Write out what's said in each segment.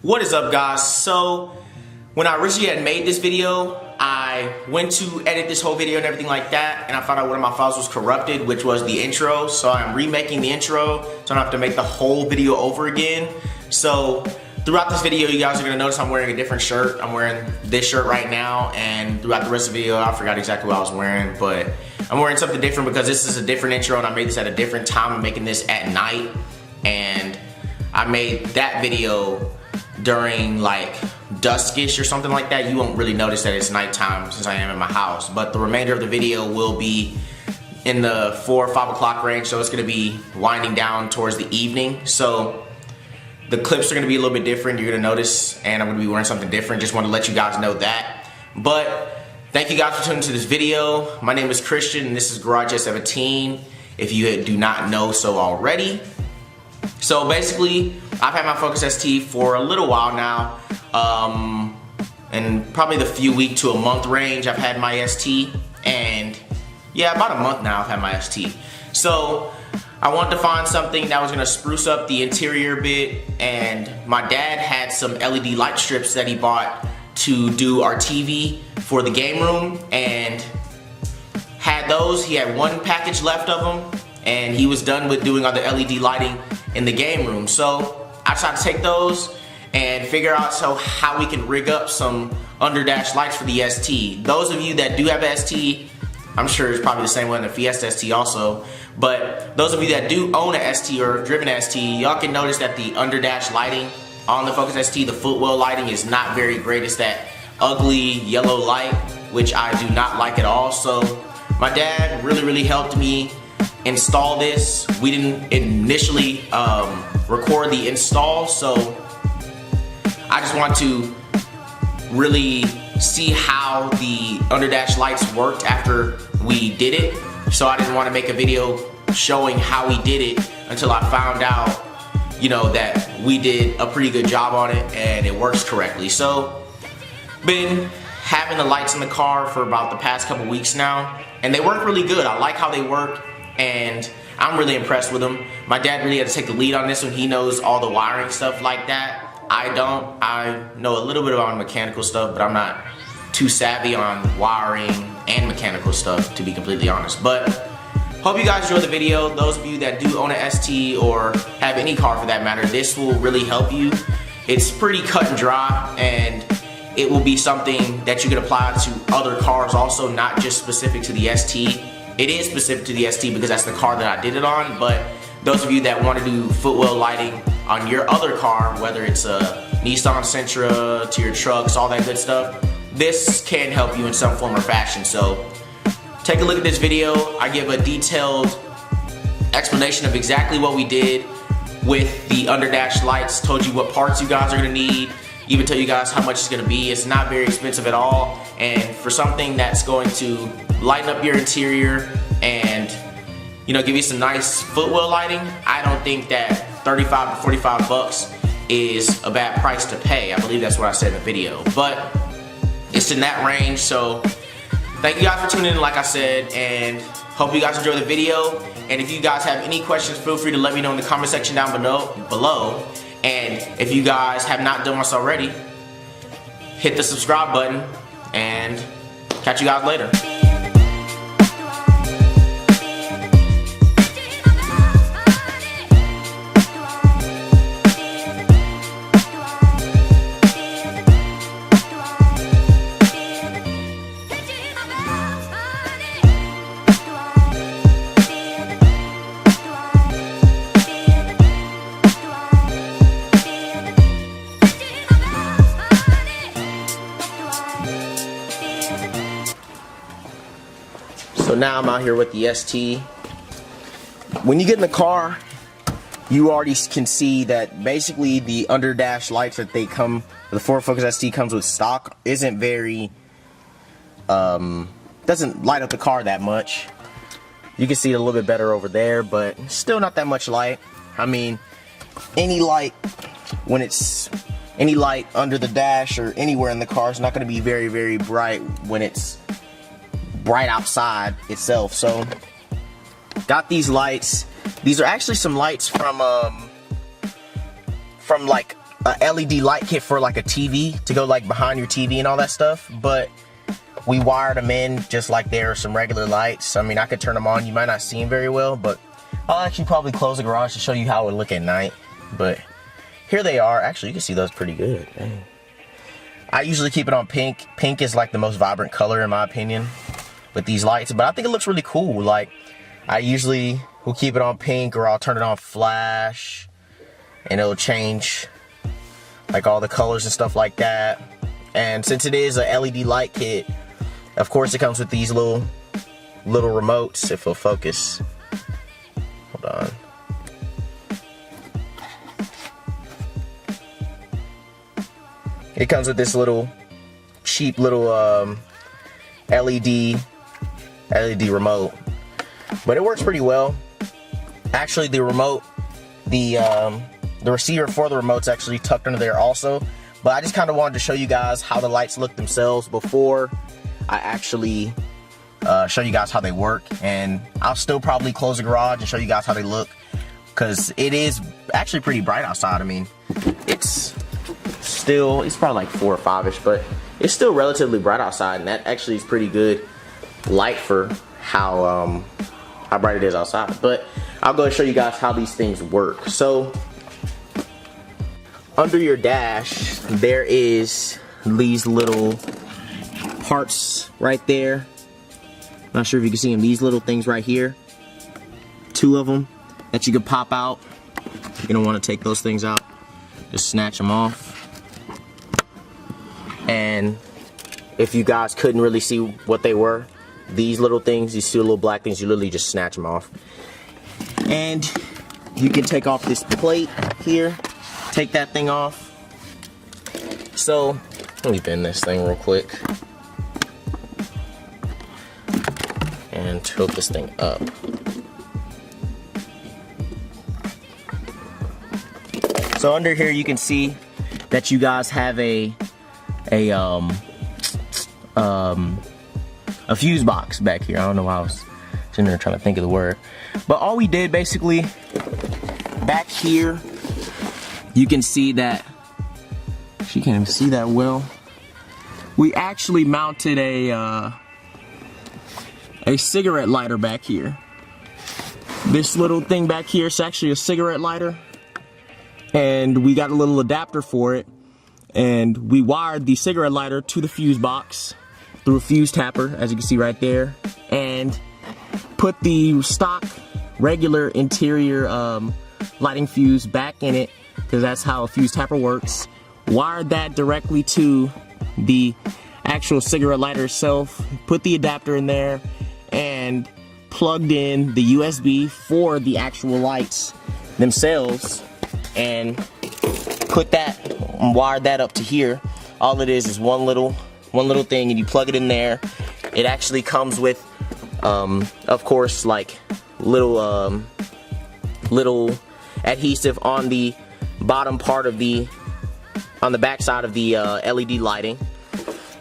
What is up, guys? So when I originally had made this video, I went to edit this whole video and everything like that, and I found out one of my files was corrupted, which was the intro. So I'm remaking the intro so I don't have to make the whole video over again. So throughout this video, you guys are gonna notice I'm wearing a different shirt. I'm wearing this shirt right now, and throughout the rest of the video, I forgot exactly what I was wearing, but I'm wearing something different because this is a different intro and I made this at a different time. I'm making this at night, and I made that video during like duskish or something like that. You won't really notice that it's nighttime since I am in my house, but the remainder of the video will be in the 4 or 5 o'clock range, so it's gonna be winding down towards the evening. So the clips are gonna be a little bit different, you're gonna notice, and I'm gonna be wearing something different. Just want to let you guys know that. But thank you guys for tuning to this video. My name is Christian and this is Garage 17, if you do not know so already. So basically, I've had my Focus ST for a little while now, and probably the few week to a month range I've had my ST, and yeah, about a month now I've had my ST. So I wanted to find something that was gonna spruce up the interior a bit, and my dad had some LED light strips that he bought to do our TV for the game room, and had those. He had one package left of them, and he was done with doing all the LED lighting in the game room. So I decided to take those and figure out how we can rig up some underdash lights for the ST. Those of you that do have a ST, I'm sure it's probably the same one, the Fiesta ST also, but those of you that do own a ST or have driven a ST, y'all can notice that the underdash lighting on the Focus ST, the footwell lighting, is not very great. It's that ugly yellow light, which I do not like at all. So my dad really helped me install this. We didn't initially record the install, so I just want to really see how the underdash lights worked after we did it. So I didn't want to make a video showing how we did it until I found out, you know, that we did a pretty good job on it and it works correctly. So been having the lights in the car for about the past couple weeks now, and they work really good. I like how they work, and I'm really impressed with them. My dad really had to take the lead on this one. He knows all the wiring stuff like that. I don't. I know a little bit about mechanical stuff, but I'm not too savvy on wiring and mechanical stuff, to be completely honest. But hope you guys enjoyed the video. Those of you that do own a ST or have any car for that matter, this will really help you. It's pretty cut and dry, and it will be something that you can apply to other cars also, not just specific to the ST. It is specific to the ST because that's the car that I did it on, but those of you that want to do footwell lighting on your other car, whether it's a Nissan Sentra, to your trucks, all that good stuff, this can help you in some form or fashion. So take a look at this video. I give a detailed explanation of exactly what we did with the underdash lights, told you what parts you guys are going to need, even tell you guys how much it's going to be. It's not very expensive at all, and for something that's going to lighten up your interior and, you know, give you some nice footwell lighting, I don't think that 35 to 45 bucks is a bad price to pay. I believe that's what I said in the video, but it's in that range. So thank you guys for tuning in, like I said, and hope you guys enjoy the video. And if you guys have any questions, feel free to let me know in the comment section down below. And if you guys have not done this already, hit the subscribe button, and catch you guys later. So now I'm out here with the ST. When you get in the car, you already can see that basically the underdash lights that they come, the Ford Focus ST comes with stock, isn't very, doesn't light up the car that much. You can see it a little bit better over there, but still not that much light. I mean, any light, when it's any light under the dash or anywhere in the car, is not going to be very bright when it's bright outside itself. So got these lights. These are actually some lights from like a LED light kit for like a TV to go like behind your TV and all that stuff, but we wired them in just like they're some regular lights. I mean, I could turn them on. You might not see them very well, but I'll actually probably close the garage to show you how it would look at night. But here they are. Actually, you can see those pretty good. Dang. I usually keep it on pink. Pink is like the most vibrant color in my opinion with these lights, but I think it looks really cool. Like, I usually will keep it on pink, or I'll turn it on flash and it'll change like all the colors and stuff like that. And since it is a LED light kit, of course it comes with these little remotes. If it'll focus. Hold on. It comes with this little cheap little LED remote, but it works pretty well. Actually, the remote, the receiver for the remote's actually tucked under there also. But I just kind of wanted to show you guys how the lights look themselves before I actually show you guys how they work. And I'll still probably close the garage and show you guys how they look, because it is actually pretty bright outside. I mean, it's probably like 4 or 5-ish, but it's still relatively bright outside, and that actually is pretty good light for how bright it is outside. But I'll go and show you guys how these things work. So under your dash, there is these little parts right there. Not sure if you can see them. These little things right here, 2 of them that you can pop out. You're gonna want to take those things out, just snatch them off. And if you guys couldn't really see what they were, these little things, these 2 little black things, you literally just snatch them off. And you can take off this plate here, take that thing off. So let me bend this thing real quick and tilt this thing up. So under here you can see that you guys have a fuse box back here. I don't know why I was sitting there trying to think of the word. But all we did basically, back here, you can see that, she can't even see that well. We actually mounted a cigarette lighter back here. This little thing back here is actually a cigarette lighter. And we got a little adapter for it. And we wired the cigarette lighter to the fuse box through a fuse tapper, as you can see right there, and put the stock regular interior lighting fuse back in it, because that's how a fuse tapper works. Wired that directly to the actual cigarette lighter itself, put the adapter in there, and plugged in the USB for the actual lights themselves, and put that and wired that up to here. All it is one little thing, and you plug it in there. It actually comes with of course, like little adhesive on the bottom part of on the back side of the LED lighting,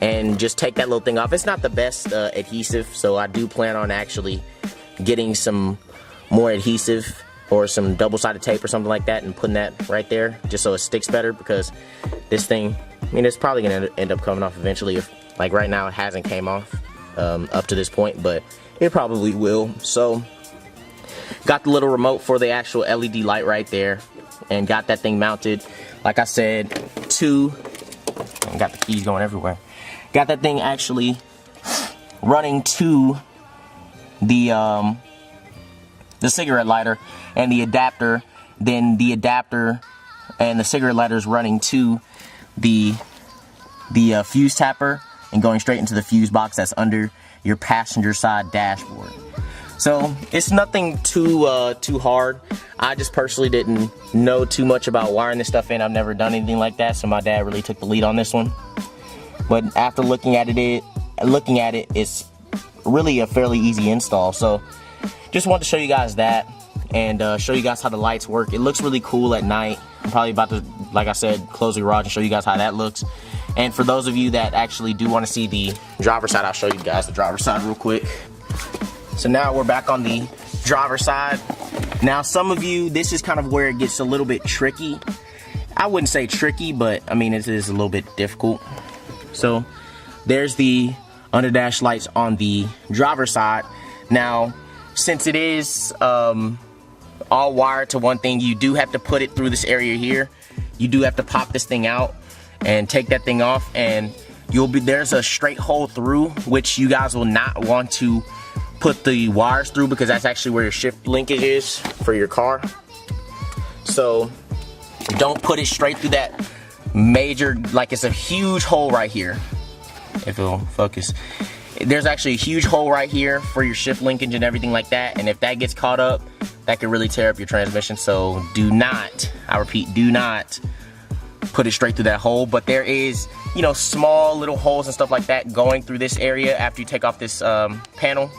and just take that little thing off. It's not the best adhesive, so I do plan on actually getting some more adhesive or some double-sided tape or something like that and putting that right there just so it sticks better, because this thing, I mean, it's probably gonna end up coming off eventually. If, like, right now it hasn't came off up to this point, but it probably will. So got the little remote for the actual LED light right there, and got that thing mounted, like I said, got the keys going everywhere. Got that thing actually running to the cigarette lighter and the adapter. Then the adapter and the cigarette lighter is running to the fuse tapper and going straight into the fuse box that's under your passenger side dashboard. So it's nothing too hard. I just personally didn't know too much about wiring this stuff in. I've never done anything like that, so my dad really took the lead on this one. But after looking at it, it's really a fairly easy install. So just wanted to show you guys that, and show you guys how the lights work. It looks really cool at night. I'm probably about to, like I said, close the garage and show you guys how that looks. And for those of you that actually do want to see the driver's side, I'll show you guys the driver's side real quick. So now we're back on the driver's side. Now some of you, this is kind of where it gets a little bit tricky. I wouldn't say tricky, but I mean, it is a little bit difficult. So there's the under dash lights on the driver's side. Now, since it is all wired to one thing, you do have to put it through this area here. You do have to pop this thing out and take that thing off, and there's a straight hole through, which you guys will not want to put the wires through, because that's actually where your shift linkage is for your car. So don't put it straight through that major, like it's a huge hole right here. If it'll focus. There's actually a huge hole right here for your shift linkage and everything like that, and if that gets caught up, that could really tear up your transmission. So do not, I repeat, do not put it straight through that hole. But there is, you know, small little holes and stuff like that going through this area after you take off this panel.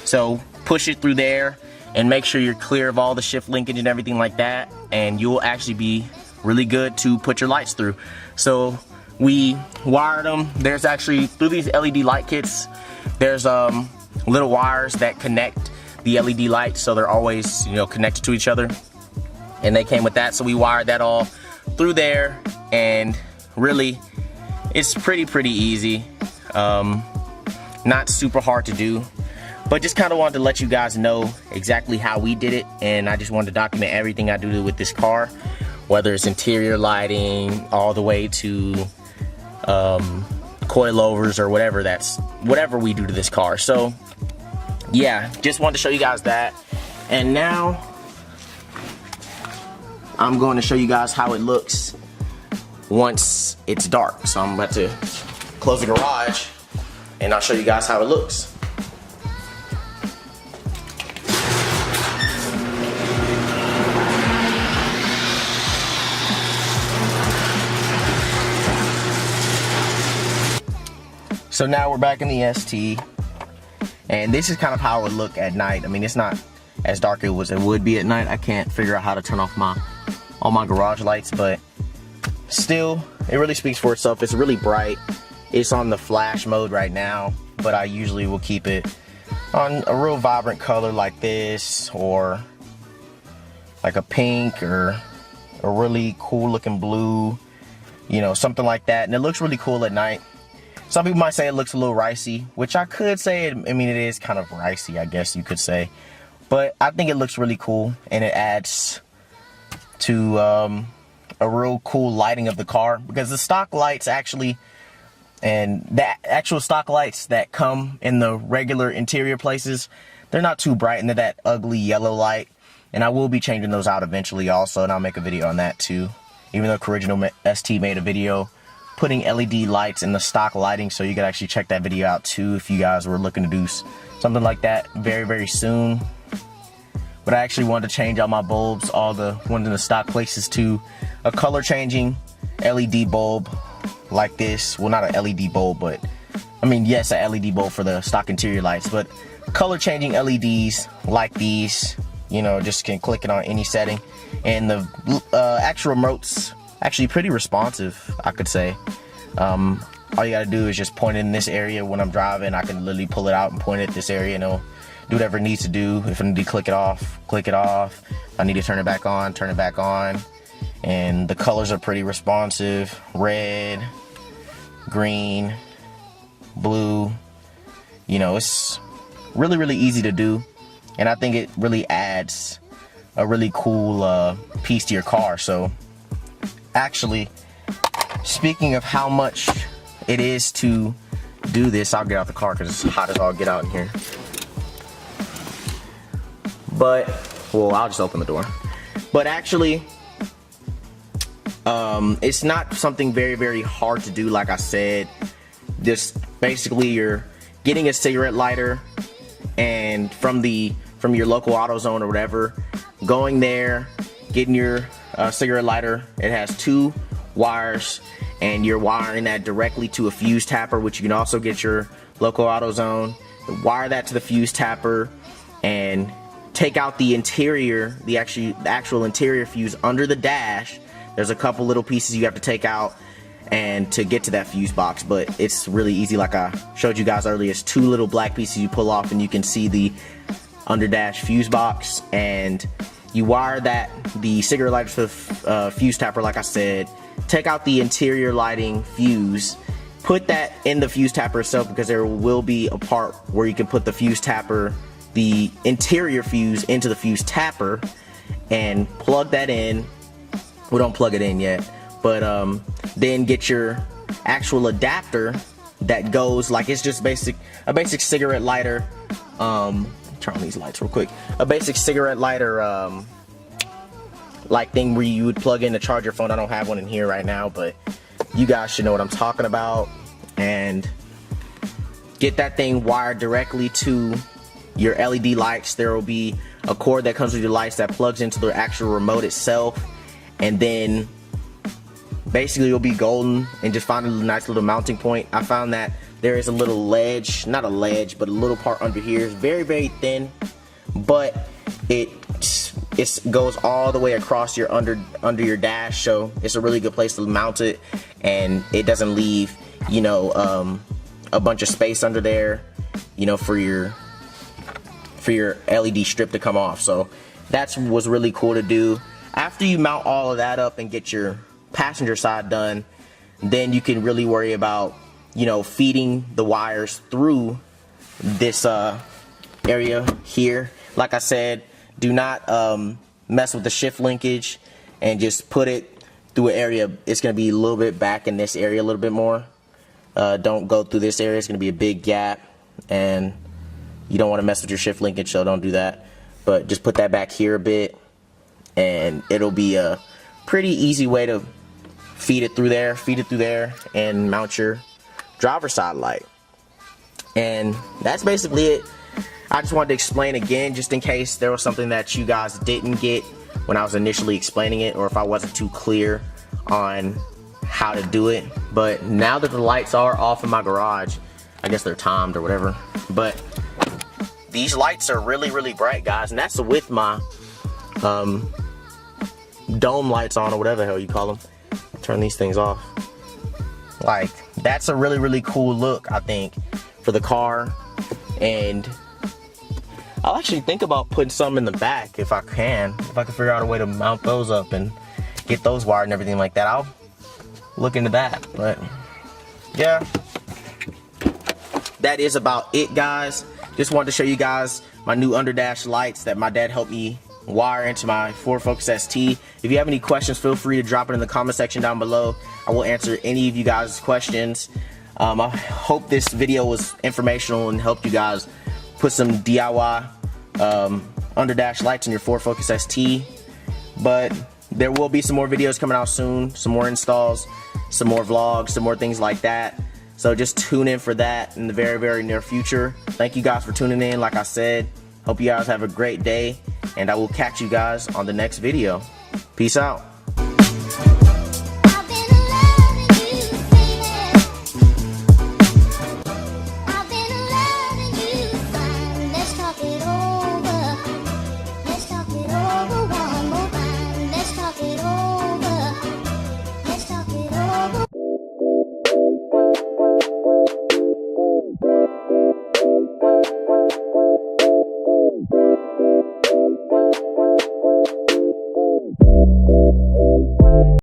So push it through there and make sure you're clear of all the shift linkage and everything like that, and you'll actually be really good to put your lights through. So we wired them. There's actually, through these LED light kits, there's little wires that connect the LED lights, so they're always, you know, connected to each other, and they came with that. So we wired that all through there, and really it's pretty easy. Not super hard to do, but just kind of wanted to let you guys know exactly how we did it, and I just wanted to document everything I do with this car, whether it's interior lighting all the way to coilovers or whatever we do to this car. So yeah, just wanted to show you guys that. And now I'm going to show you guys how it looks once it's dark. So I'm about to close the garage and I'll show you guys how it looks. So now we're back in the ST, and this is kind of how it would look at night. I mean, it's not as dark as it would be at night. I can't figure out how to turn off all my garage lights, but still, it really speaks for itself. It's really bright. It's on the flash mode right now, but I usually will keep it on a real vibrant color like this, or like a pink, or a really cool looking blue, you know, something like that. And it looks really cool at night. Some people might say it looks a little ricey, which I could say, I mean, it is kind of ricey, I guess you could say. But I think it looks really cool, and it adds to a real cool lighting of the car. Because the stock lights actually, and the actual stock lights that come in the regular interior places, they're not too bright, and they're that ugly yellow light. And I will be changing those out eventually also, and I'll make a video on that too. Even though Original ST made a video putting LED lights in the stock lighting, so you could actually check that video out too if you guys were looking to do something like that very soon. But I actually wanted to change out my bulbs, all the ones in the stock places, to a color changing LED bulb like this. Well, not an LED bulb, but I mean, yes, a LED bulb for the stock interior lights, but color changing LEDs like these, you know, just can click it on any setting. And the actual remote's actually pretty responsive, I could say. All you gotta do is just point it in this area. When I'm driving, I can literally pull it out and point it at this area, and it'll do whatever it needs to do. If I need to click it off, click it off. If I need to turn it back on, turn it back on. And the colors are pretty responsive. Red, green, blue. You know, it's really easy to do, and I think it really adds a really cool piece to your car. So actually, speaking of how much it is to do this, I'll get out the car because it's hot as all get out in here. But, well, I'll just open the door. But actually, it's not something very hard to do, like I said. Just basically, you're getting a cigarette lighter, and from your local AutoZone or whatever, going there, getting your cigarette lighter. It has 2 wires, and you're wiring that directly to a fuse tapper, which you can also get your local AutoZone. Wire that to the fuse tapper and take out the interior, the actual interior fuse under the dash. There's a couple little pieces you have to take out and to get to that fuse box, but it's really easy. Like I showed you guys earlier, it's 2 little black pieces you pull off, and you can see the under dash fuse box. And you wire the cigarette lighter to the fuse tapper like I said. Take out the interior lighting fuse. Put that in the fuse tapper itself, because there will be a part where you can put the fuse tapper, the interior fuse, into the fuse tapper and plug that in. We don't plug it in yet, but then get your actual adapter that goes, like, it's just a basic cigarette lighter. Turn on these lights real quick. A basic cigarette lighter like thing where you would plug in to charge your phone. I don't have one in here right now, but you guys should know what I'm talking about. And get that thing wired directly to your LED lights. There will be a cord that comes with your lights that plugs into the actual remote itself, and then basically you'll be golden. And just find a nice little mounting point. I found that there is a little ledge, not a ledge, but a little part under here. It's very, very thin, but it goes all the way across your under your dash, so it's a really good place to mount it, and it doesn't leave, you know, a bunch of space under there, you know, for your LED strip to come off. So that was really cool to do. After you mount all of that up and get your passenger side done, then you can really worry about, you know, feeding the wires through this area here. Like I said, do not mess with the shift linkage, and just put it through an area. It's going to be a little bit back in this area a little bit more. Don't go through this area. It's going to be a big gap, and you don't want to mess with your shift linkage, so don't do that. But just put that back here a bit, and it'll be a pretty easy way to feed it through there, and mount your driver's side light. And that's basically it. I just wanted to explain again, just in case there was something that you guys didn't get when I was initially explaining it, or if I wasn't too clear on how to do it. But now that the lights are off in my garage, I guess they're timed or whatever, but these lights are really, really bright, guys, and that's with my dome lights on, or whatever the hell you call them. Turn these things off. Like, that's a really, really cool look, I think, for the car. And I'll actually think about putting some in the back if I can figure out a way to mount those up and get those wired and everything like that. I'll look into that. But yeah, that is about it, guys. Just wanted to show you guys my new underdash lights that my dad helped me wire into my Ford Focus ST. If you have any questions, feel free to drop it in the comment section down below. I will answer any of you guys' questions. I hope this video was informational and helped you guys put some DIY underdash lights in your Ford Focus ST. But there will be some more videos coming out soon, some more installs, some more vlogs, some more things like that. So just tune in for that in the very, very near future. Thank you guys for tuning in. Like I said, hope you guys have a great day, and I will catch you guys on the next video. Peace out. Thank you.